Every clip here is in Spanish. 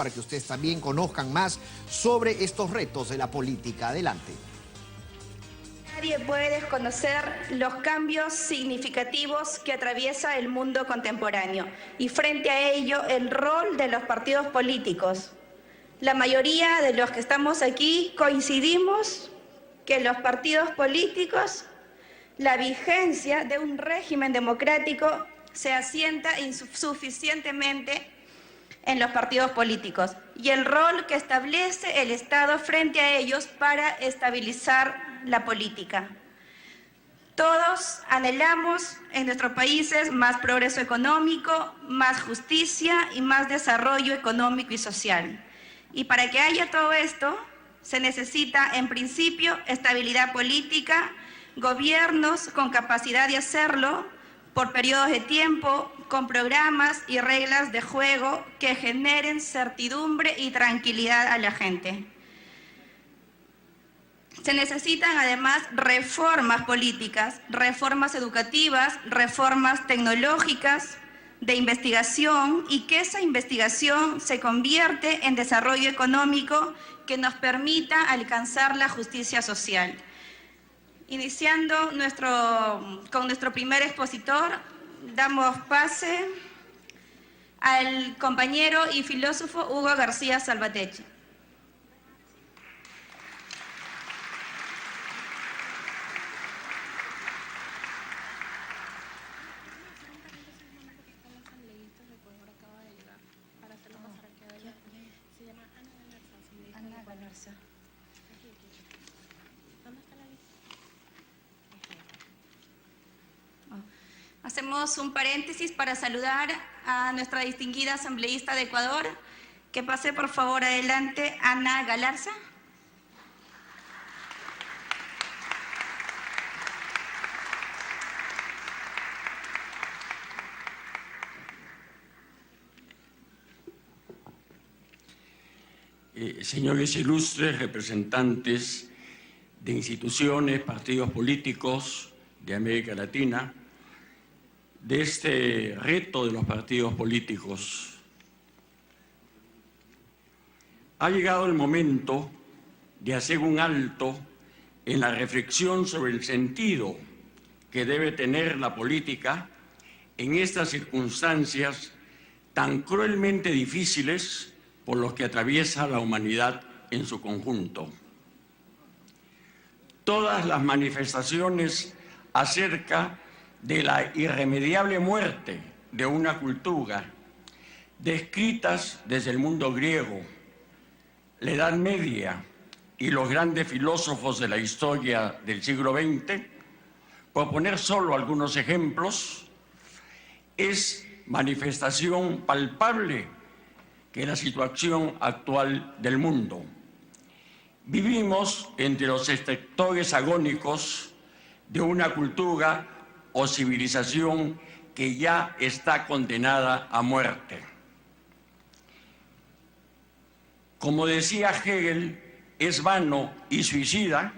para que ustedes también conozcan más sobre estos retos de la política. Adelante. Nadie puede desconocer los cambios significativos que atraviesa el mundo contemporáneo y frente a ello el rol de los partidos políticos. La mayoría de los que estamos aquí coincidimos que los partidos políticos, la vigencia de un régimen democrático se asienta insuficientemente en los partidos políticos y el rol que establece el Estado frente a ellos para estabilizar la política. Todos anhelamos en nuestros países más progreso económico, más justicia y más desarrollo económico y social. Y para que haya todo esto, se necesita, en principio, estabilidad política, gobiernos con capacidad de hacerlo por periodos de tiempo, con programas y reglas de juego que generen certidumbre y tranquilidad a la gente. Se necesitan además reformas políticas, reformas educativas, reformas tecnológicas, de investigación y que esa investigación se convierte en desarrollo económico que nos permita alcanzar la justicia social. Iniciando con nuestro primer expositor, damos pase al compañero y filósofo Hugo García Salvatierra. Hacemos un paréntesis para saludar a nuestra distinguida asambleísta de Ecuador. Que pase por favor adelante Ana Galarza. Señores ilustres representantes de instituciones, partidos políticos de América Latina, de este reto de los partidos políticos, ha llegado el momento de hacer un alto en la reflexión sobre el sentido que debe tener la política en estas circunstancias tan cruelmente difíciles por los que atraviesa la humanidad en su conjunto. Todas las manifestaciones acerca de la irremediable muerte de una cultura, descritas desde el mundo griego, la Edad Media y los grandes filósofos de la historia del siglo XX, por poner solo algunos ejemplos, es manifestación palpable que la situación actual del mundo. Vivimos entre los sectores agónicos de una cultura o civilización que ya está condenada a muerte. Como decía Hegel, es vano y suicida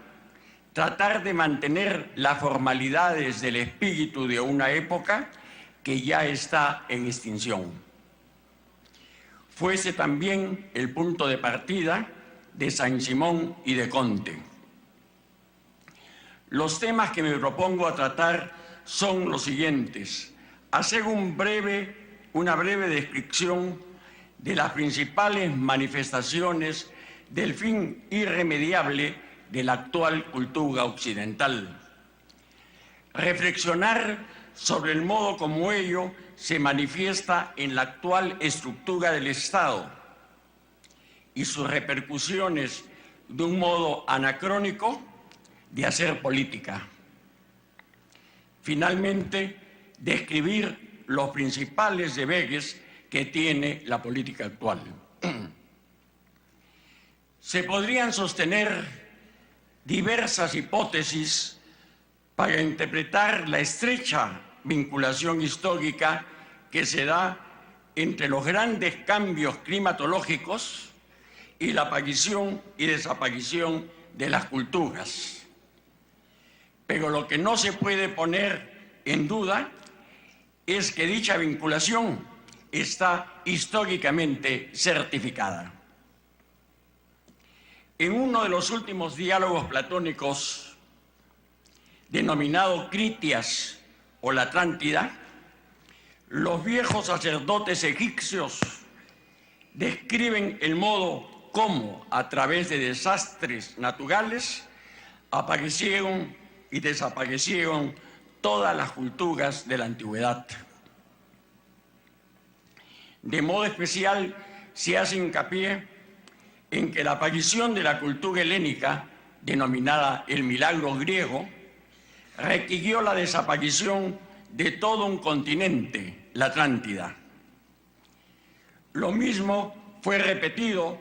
tratar de mantener las formalidades del espíritu de una época que ya está en extinción. Fuese también el punto de partida de Saint-Simon y de Comte. Los temas que me propongo a tratar son los siguientes: hacer una breve descripción de las principales manifestaciones del fin irremediable de la actual cultura occidental, reflexionar sobre el modo como ello se manifiesta en la actual estructura del Estado y sus repercusiones de un modo anacrónico de hacer política. Finalmente, describir los principales deberes que tiene la política actual. Se podrían sostener diversas hipótesis para interpretar la estrecha vinculación histórica que se da entre los grandes cambios climatológicos y la aparición y desaparición de las culturas. Pero lo que no se puede poner en duda es que dicha vinculación está históricamente certificada. En uno de los últimos diálogos platónicos, denominado Critias o la Atlántida, los viejos sacerdotes egipcios describen el modo como, a través de desastres naturales, aparecieron y desaparecieron todas las culturas de la antigüedad. De modo especial, se hace hincapié en que la aparición de la cultura helénica, denominada el milagro griego, requirió la desaparición de todo un continente, la Atlántida. Lo mismo fue repetido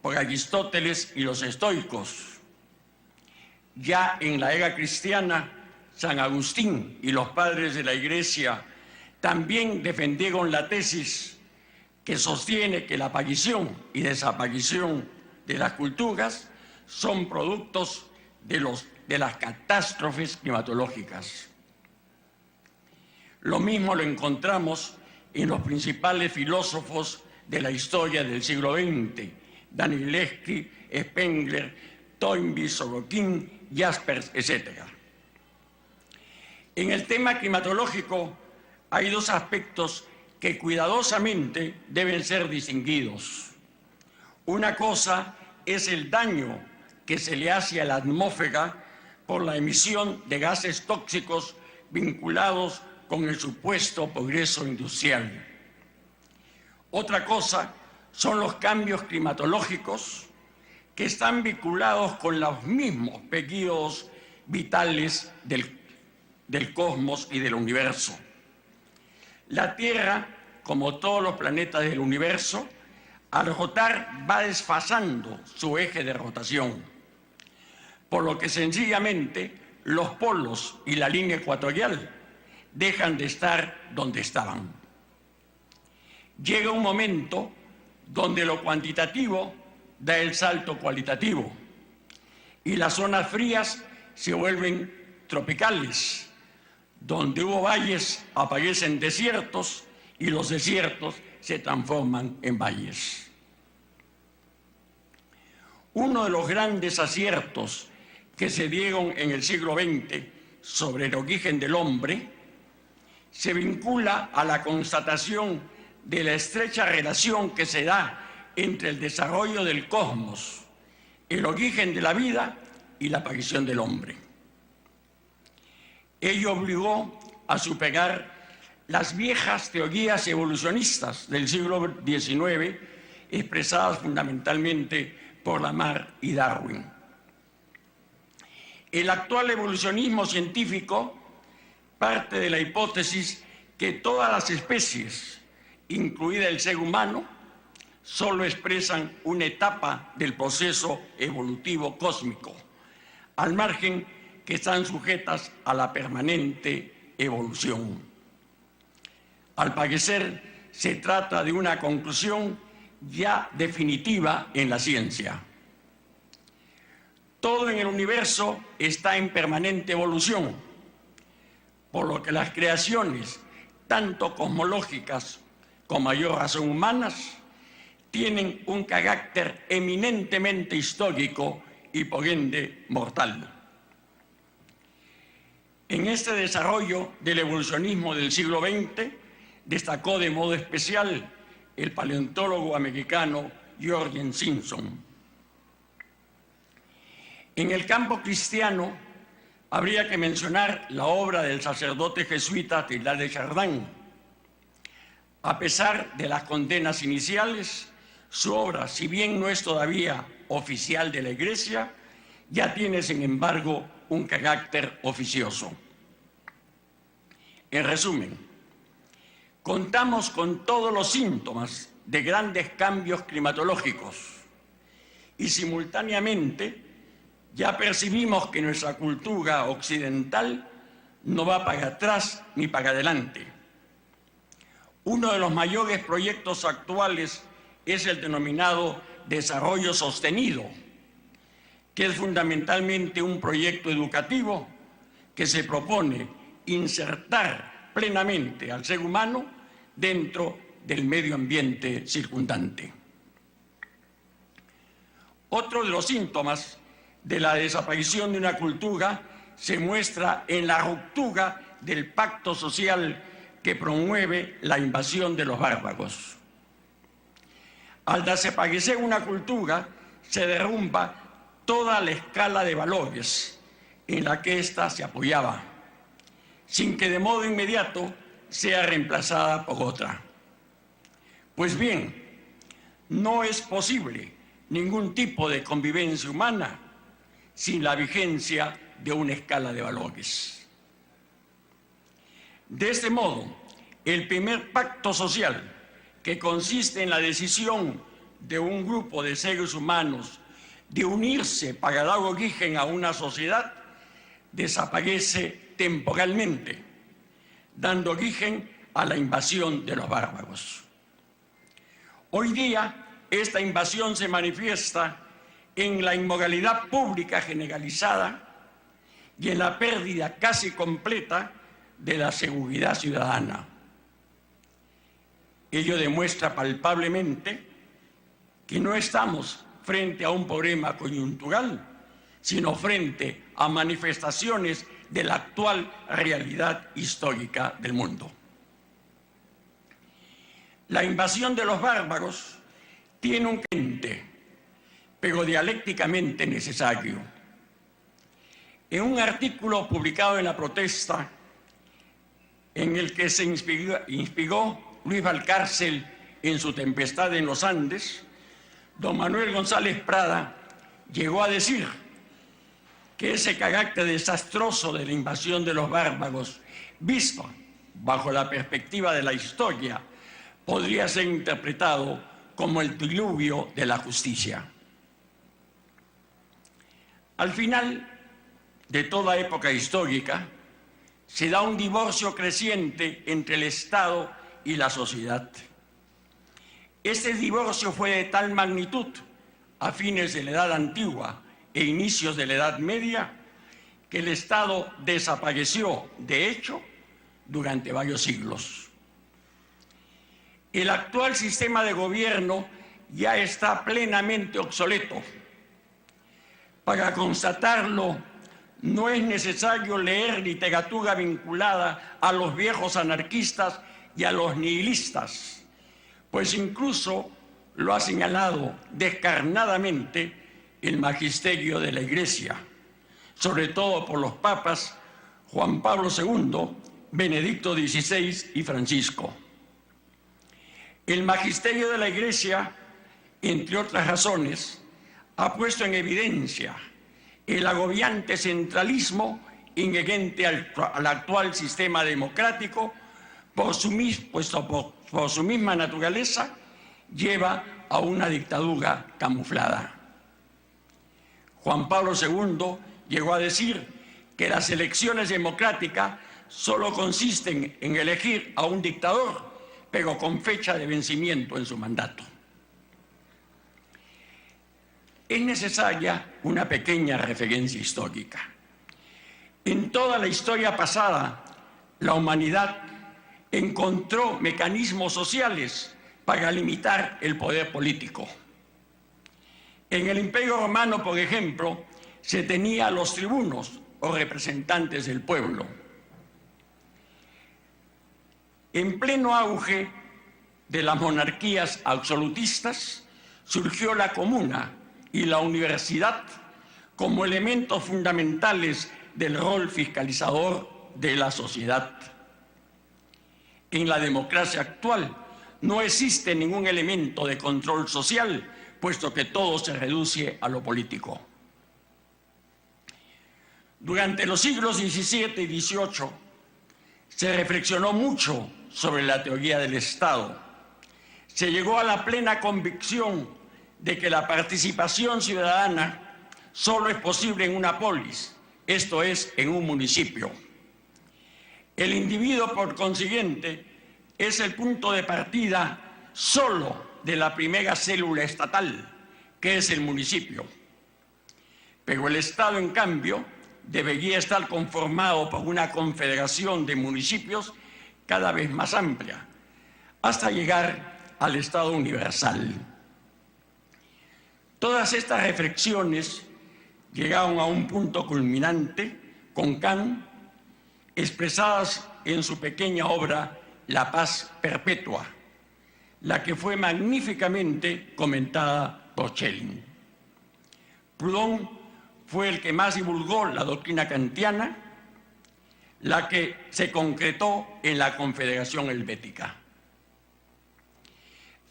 por Aristóteles y los estoicos. Ya en la era cristiana, San Agustín y los padres de la Iglesia también defendieron la tesis que sostiene que la aparición y desaparición de las culturas son productos de las catástrofes climatológicas. Lo mismo lo encontramos en los principales filósofos de la historia del siglo XX, Danilevsky, Spengler, Toynbee, Sorokin, Jaspers, etc. En el tema climatológico hay dos aspectos que cuidadosamente deben ser distinguidos. Una cosa es el daño que se le hace a la atmósfera por la emisión de gases tóxicos vinculados con el supuesto progreso industrial. Otra cosa son los cambios climatológicos que están vinculados con los mismos periodos vitales del cosmos y del universo. La Tierra, como todos los planetas del universo, al rotar va desfasando su eje de rotación, por lo que sencillamente los polos y la línea ecuatorial dejan de estar donde estaban. Llega un momento donde lo cuantitativo da el salto cualitativo y las zonas frías se vuelven tropicales. Donde hubo valles aparecen desiertos y los desiertos se transforman en valles. Uno de los grandes aciertos que se dieron en el siglo XX sobre el origen del hombre se vincula a la constatación de la estrecha relación que se da entre el desarrollo del cosmos, el origen de la vida y la aparición del hombre. Ello obligó a superar las viejas teorías evolucionistas del siglo XIX, expresadas fundamentalmente por Lamarck y Darwin. El actual evolucionismo científico parte de la hipótesis que todas las especies, incluida el ser humano, solo expresan una etapa del proceso evolutivo cósmico, al margen que están sujetas a la permanente evolución. Al parecer, se trata de una conclusión ya definitiva en la ciencia. Todo en el universo está en permanente evolución, por lo que las creaciones, tanto cosmológicas como mayor razón humanas, tienen un carácter eminentemente histórico y por ende mortal. En este desarrollo del evolucionismo del siglo XX destacó de modo especial el paleontólogo americano Jürgen Simpson. En el campo cristiano habría que mencionar la obra del sacerdote jesuita Teilhard de Chardin. A pesar de las condenas iniciales, su obra, si bien no es todavía oficial de la Iglesia, ya tiene, sin embargo, un carácter oficioso. En resumen, contamos con todos los síntomas de grandes cambios climatológicos y simultáneamente ya percibimos que nuestra cultura occidental no va para atrás ni para adelante. Uno de los mayores proyectos actuales es el denominado desarrollo sostenido, que es fundamentalmente un proyecto educativo que se propone insertar plenamente al ser humano dentro del medio ambiente circundante. Otro de los síntomas de la desaparición de una cultura se muestra en la ruptura del pacto social que promueve la invasión de los bárbaros. Al desaparecer una cultura, se derrumba toda la escala de valores en la que ésta se apoyaba, sin que de modo inmediato sea reemplazada por otra. Pues bien, no es posible ningún tipo de convivencia humana sin la vigencia de una escala de valores. De este modo, el primer pacto social, que consiste en la decisión de un grupo de seres humanos de unirse para dar origen a una sociedad, desaparece temporalmente, dando origen a la invasión de los bárbaros. Hoy día, esta invasión se manifiesta en la inmoralidad pública generalizada y en la pérdida casi completa de la seguridad ciudadana. Ello demuestra palpablemente que no estamos frente a un problema coyuntural, sino frente a manifestaciones de la actual realidad histórica del mundo. La invasión de los bárbaros tiene un crente, pero dialécticamente necesario. En un artículo publicado en La Protesta, en el que se inspiró Luis Valcárcel en su Tempestad en los Andes, don Manuel González Prada llegó a decir que ese carácter desastroso de la invasión de los bárbaros, visto bajo la perspectiva de la historia, podría ser interpretado como el diluvio de la justicia. Al final de toda época histórica, se da un divorcio creciente entre el Estado y la sociedad. Este divorcio fue de tal magnitud a fines de la Edad Antigua e inicios de la Edad Media que el Estado desapareció, de hecho, durante varios siglos. El actual sistema de gobierno ya está plenamente obsoleto. Para constatarlo, no es necesario leer literatura vinculada a los viejos anarquistas y a los nihilistas, pues incluso lo ha señalado descarnadamente el magisterio de la Iglesia, sobre todo por los papas Juan Pablo II, Benedicto XVI y Francisco. El magisterio de la Iglesia, entre otras razones, ha puesto en evidencia el agobiante centralismo inherente al actual sistema democrático, puesto por su misma naturaleza, lleva a una dictadura camuflada. Juan Pablo II llegó a decir que las elecciones democráticas solo consisten en elegir a un dictador, pero con fecha de vencimiento en su mandato. Es necesaria una pequeña referencia histórica. En toda la historia pasada, la humanidad encontró mecanismos sociales para limitar el poder político. En el Imperio Romano, por ejemplo, se tenía a los tribunos o representantes del pueblo. En pleno auge de las monarquías absolutistas, surgió la comuna y la universidad como elementos fundamentales del rol fiscalizador de la sociedad. En la democracia actual no existe ningún elemento de control social, puesto que todo se reduce a lo político. Durante los siglos XVII y XVIII se reflexionó mucho sobre la teoría del Estado. Se llegó a la plena convicción de que la participación ciudadana solo es posible en una polis, esto es, en un municipio. El individuo, por consiguiente, es el punto de partida solo de la primera célula estatal, que es el municipio. Pero el Estado, en cambio, debería estar conformado por una confederación de municipios cada vez más amplia, hasta llegar al Estado universal. Todas estas reflexiones llegaron a un punto culminante con Kant, expresadas en su pequeña obra La paz perpetua, la que fue magníficamente comentada por Schelling. Proudhon fue el que más divulgó la doctrina kantiana, la que se concretó en la Confederación Helvética.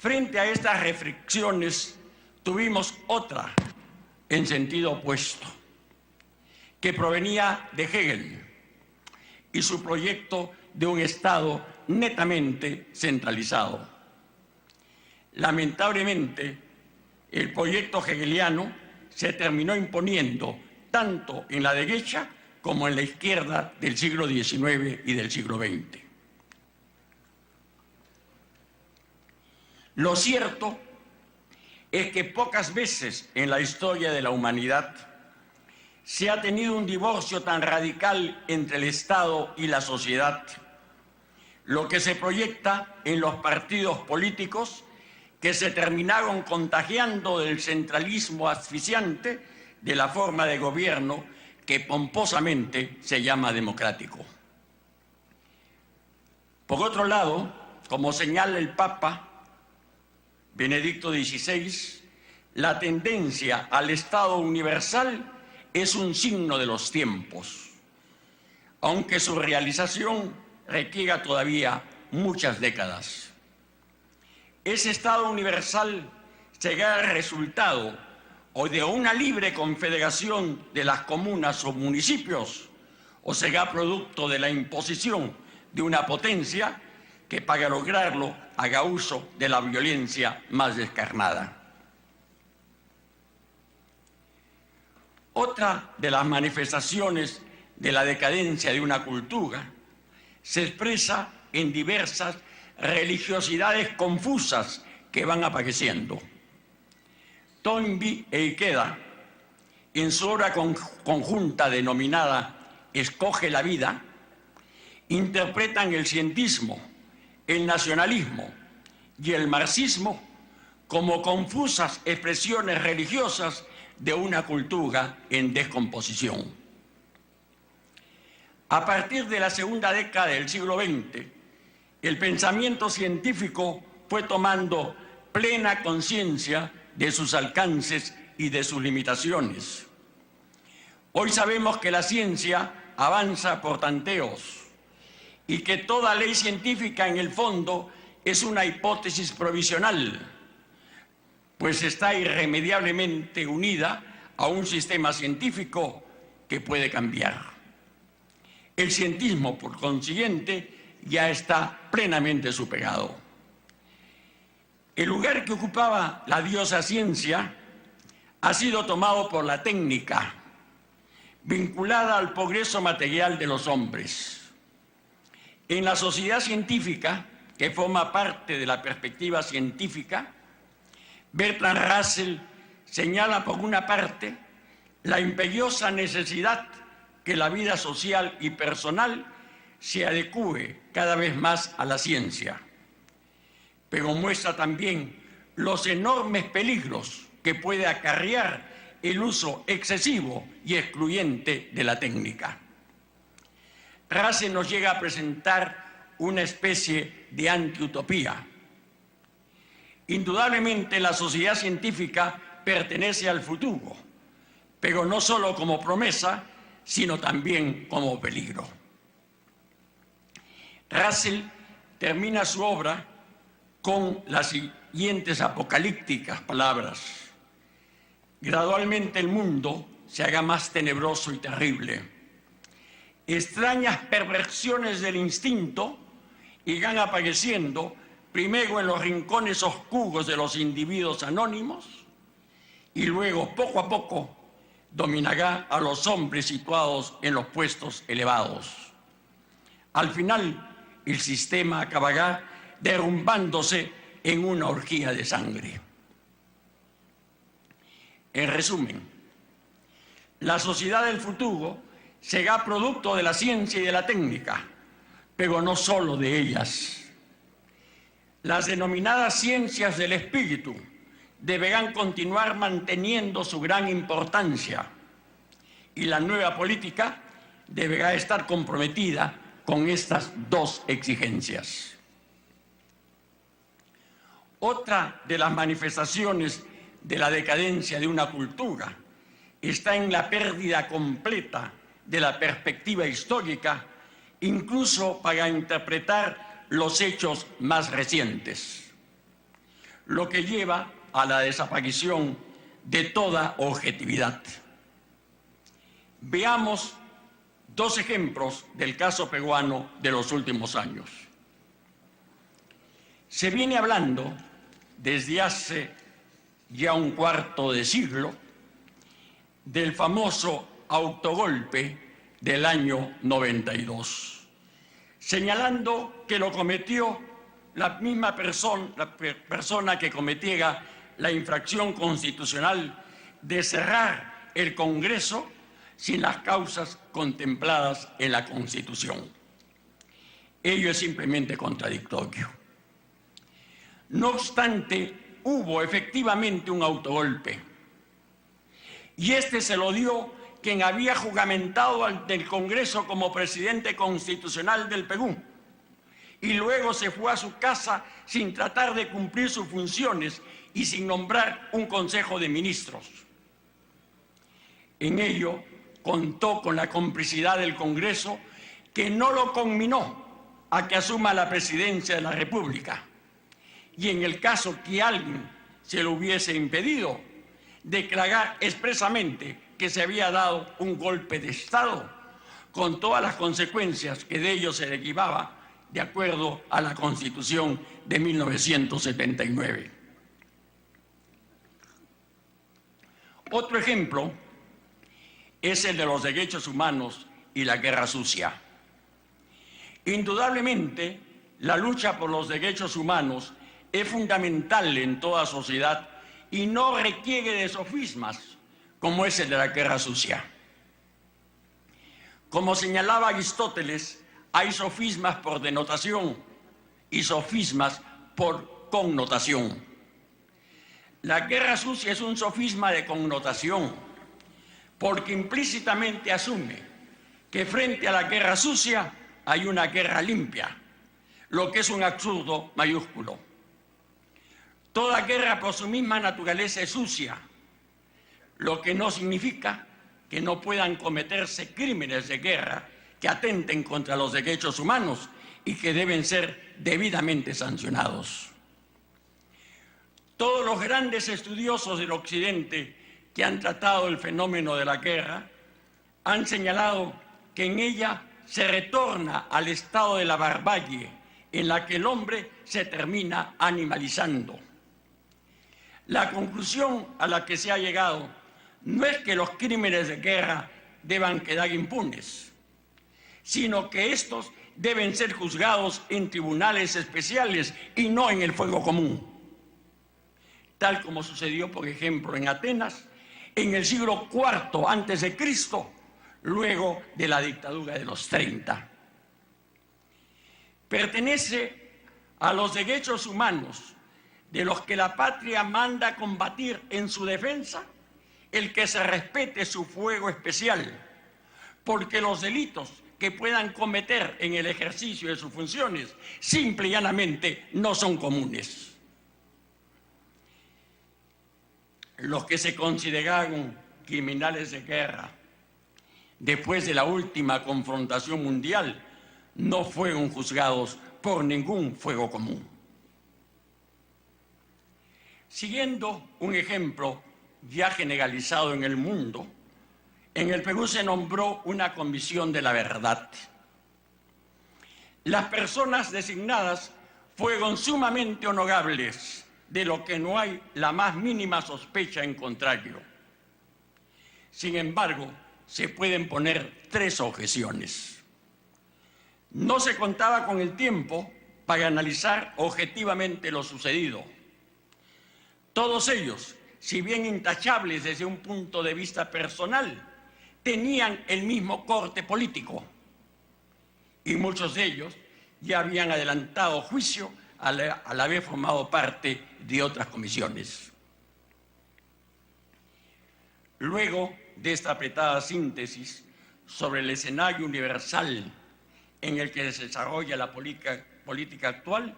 Frente a estas reflexiones tuvimos otra en sentido opuesto, que provenía de Hegel y su proyecto de un Estado netamente centralizado. Lamentablemente, el proyecto hegeliano se terminó imponiendo tanto en la derecha como en la izquierda del siglo XIX y del siglo XX. Lo cierto es que pocas veces en la historia de la humanidad se ha tenido un divorcio tan radical entre el Estado y la sociedad, lo que se proyecta en los partidos políticos que se terminaron contagiando del centralismo asfixiante de la forma de gobierno que pomposamente se llama democrático. Por otro lado, como señala el Papa Benedicto XVI, la tendencia al Estado universal es un signo de los tiempos, aunque su realización requiera todavía muchas décadas. Ese Estado universal será el resultado o de una libre confederación de las comunas o municipios, o será producto de la imposición de una potencia que para lograrlo haga uso de la violencia más descarnada. Otra de las manifestaciones de la decadencia de una cultura se expresa en diversas religiosidades confusas que van apareciendo. Toynbee e Ikeda, en su obra conjunta denominada Escoge la vida, interpretan el cientismo, el nacionalismo y el marxismo como confusas expresiones religiosas de una cultura en descomposición. A partir de la segunda década del siglo XX, el pensamiento científico fue tomando plena conciencia de sus alcances y de sus limitaciones. Hoy sabemos que la ciencia avanza por tanteos y que toda ley científica en el fondo es una hipótesis provisional, pues está irremediablemente unida a un sistema científico que puede cambiar. El cientismo, por consiguiente, ya está plenamente superado. El lugar que ocupaba la diosa ciencia ha sido tomado por la técnica, vinculada al progreso material de los hombres. En la sociedad científica, que forma parte de la perspectiva científica, Bertrand Russell señala por una parte la imperiosa necesidad que la vida social y personal se adecúe cada vez más a la ciencia, pero muestra también los enormes peligros que puede acarrear el uso excesivo y excluyente de la técnica. Russell nos llega a presentar una especie de antiutopía. Indudablemente la sociedad científica pertenece al futuro, pero no solo como promesa, sino también como peligro. Russell termina su obra con las siguientes apocalípticas palabras: gradualmente el mundo se haga más tenebroso y terrible. Extrañas perversiones del instinto irán apareciendo primero en los rincones oscuros de los individuos anónimos y luego, poco a poco, dominará a los hombres situados en los puestos elevados. Al final, el sistema acabará derrumbándose en una orgía de sangre. En resumen, la sociedad del futuro será producto de la ciencia y de la técnica, pero no solo de ellas. Las denominadas ciencias del espíritu deberán continuar manteniendo su gran importancia y la nueva política deberá estar comprometida con estas dos exigencias. Otra de las manifestaciones de la decadencia de una cultura está en la pérdida completa de la perspectiva histórica, incluso para interpretar los hechos más recientes, lo que lleva a la desaparición de toda objetividad. Veamos dos ejemplos del caso peruano de los últimos años. Se viene hablando desde hace ya un cuarto de siglo del famoso autogolpe del año 92, señalando que lo cometió la misma persona que cometiera la infracción constitucional de cerrar el Congreso sin las causas contempladas en la Constitución. Ello es simplemente contradictorio. No obstante, hubo efectivamente un autogolpe, y este se lo dio quien había juramentado ante el Congreso como presidente constitucional del Perú, y luego se fue a su casa sin tratar de cumplir sus funciones y sin nombrar un Consejo de Ministros. En ello contó con la complicidad del Congreso, que no lo conminó a que asuma la presidencia de la República, y en el caso que alguien se lo hubiese impedido, declarar expresamente que se había dado un golpe de Estado, con todas las consecuencias que de ello se derivaba de acuerdo a la Constitución de 1979. Otro ejemplo es el de los derechos humanos y la guerra sucia. Indudablemente, la lucha por los derechos humanos es fundamental en toda sociedad y no requiere de sofismas, como es el de la guerra sucia. Como señalaba Aristóteles, hay sofismas por denotación y sofismas por connotación. La guerra sucia es un sofisma de connotación, porque implícitamente asume que frente a la guerra sucia hay una guerra limpia, lo que es un absurdo mayúsculo. Toda guerra por su misma naturaleza es sucia, lo que no significa que no puedan cometerse crímenes de guerra que atenten contra los derechos humanos y que deben ser debidamente sancionados. Todos los grandes estudiosos del Occidente que han tratado el fenómeno de la guerra han señalado que en ella se retorna al estado de la barbarie, en la que el hombre se termina animalizando. La conclusión a la que se ha llegado no es que los crímenes de guerra deban quedar impunes, sino que estos deben ser juzgados en tribunales especiales y no en el fuego común, tal como sucedió, por ejemplo, en Atenas en el siglo IV a.C., luego de la dictadura de los 30. Pertenece a los derechos humanos de los que la patria manda combatir en su defensa el que se respete su fuego especial, porque los delitos que puedan cometer en el ejercicio de sus funciones simple y llanamente no son comunes. Los que se consideraron criminales de guerra después de la última confrontación mundial no fueron juzgados por ningún fuego común. Siguiendo un ejemplo ya generalizado en el mundo, en el Perú se nombró una comisión de la verdad. Las personas designadas fueron sumamente honorables, de lo que no hay la más mínima sospecha en contrario. Sin embargo, se pueden poner 3 objeciones. No se contaba con el tiempo para analizar objetivamente lo sucedido. Todos ellos, si bien intachables desde un punto de vista personal, tenían el mismo corte político, y muchos de ellos ya habían adelantado juicio al haber formado parte de otras comisiones. Luego de esta apretada síntesis sobre el escenario universal en el que se desarrolla la política actual,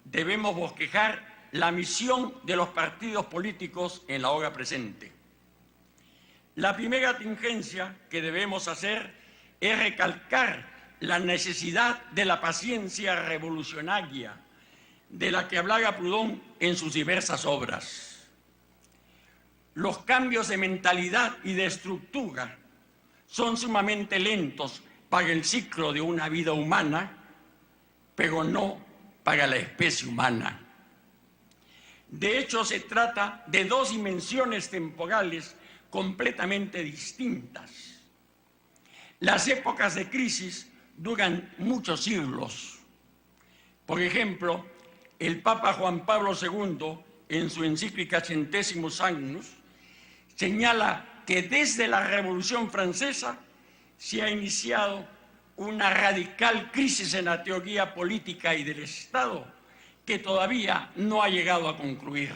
debemos bosquejar la misión de los partidos políticos en la hora presente. La primera tingencia que debemos hacer es recalcar la necesidad de la paciencia revolucionaria de la que hablaba Proudhon en sus diversas obras. Los cambios de mentalidad y de estructura son sumamente lentos para el ciclo de una vida humana, pero no para la especie humana. De hecho, se trata de dos dimensiones temporales completamente distintas. Las épocas de crisis duran muchos siglos. Por ejemplo, el Papa Juan Pablo II, en su encíclica Centesimus Agnus, señala que desde la Revolución Francesa se ha iniciado una radical crisis en la teoría política y del Estado que todavía no ha llegado a concluir.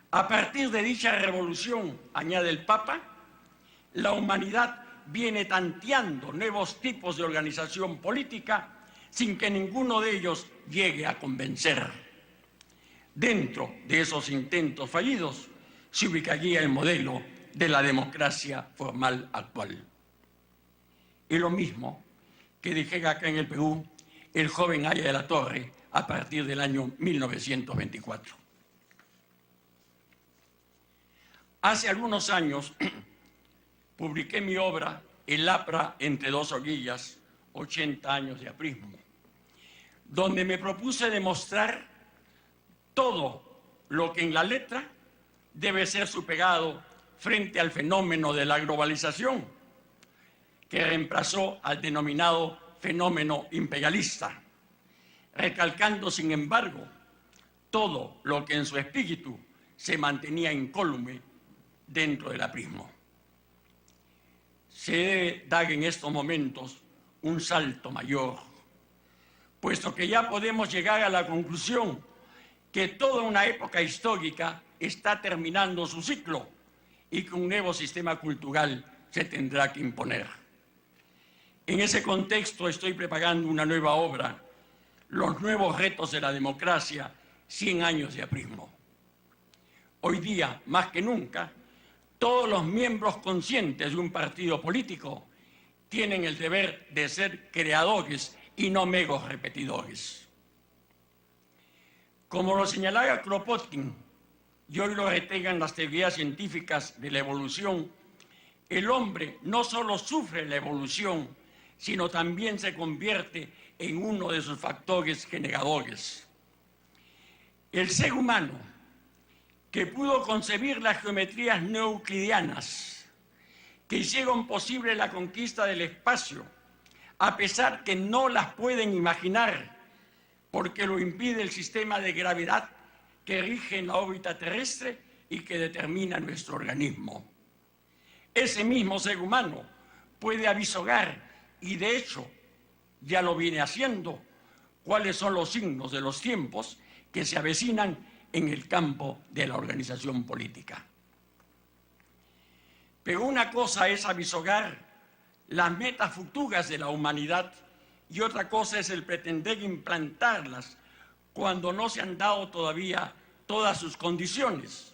A partir de dicha revolución, añade el Papa, la humanidad viene tanteando nuevos tipos de organización política sin que ninguno de ellos llegue a convencer. Dentro de esos intentos fallidos se ubicaría el modelo de la democracia formal actual. Y lo mismo que dijera acá en el Perú el joven Haya de la Torre a partir del año 1924. Hace algunos años publiqué mi obra El APRA entre dos orillas, 80 años de aprismo, donde me propuse demostrar todo lo que en la letra debe ser superado frente al fenómeno de la globalización, que reemplazó al denominado fenómeno imperialista, recalcando, sin embargo, todo lo que en su espíritu se mantenía incólume dentro del aprismo. Se debe dar en estos momentos un salto mayor, puesto que ya podemos llegar a la conclusión que toda una época histórica está terminando su ciclo y que un nuevo sistema cultural se tendrá que imponer. En ese contexto estoy preparando una nueva obra, Los nuevos retos de la democracia, 100 años de aprismo. Hoy día, más que nunca, todos los miembros conscientes de un partido político tienen el deber de ser creadores y no meros repetidores. Como lo señalaba Kropotkin, y hoy lo retengan las teorías científicas de la evolución, el hombre no solo sufre la evolución, sino también se convierte en uno de sus factores generadores. El ser humano, que pudo concebir las geometrías no euclidianas, que hicieron posible la conquista del espacio, a pesar que no las pueden imaginar, porque lo impide el sistema de gravedad que rige en la órbita terrestre y que determina nuestro organismo. Ese mismo ser humano puede avisorar, y de hecho ya lo viene haciendo, cuáles son los signos de los tiempos que se avecinan en el campo de la organización política. Pero una cosa es avisorar las metas futuras de la humanidad y otra cosa es el pretender implantarlas cuando no se han dado todavía todas sus condiciones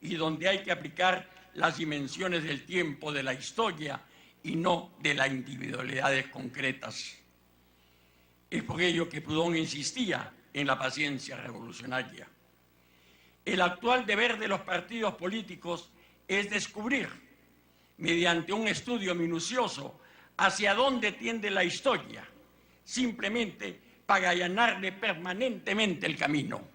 y donde hay que aplicar las dimensiones del tiempo de la historia y no de las individualidades concretas. Es por ello que Proudhon insistía en la paciencia revolucionaria. El actual deber de los partidos políticos es descubrir, mediante un estudio minucioso, hacia dónde tiende la historia, simplemente para allanarle permanentemente el camino.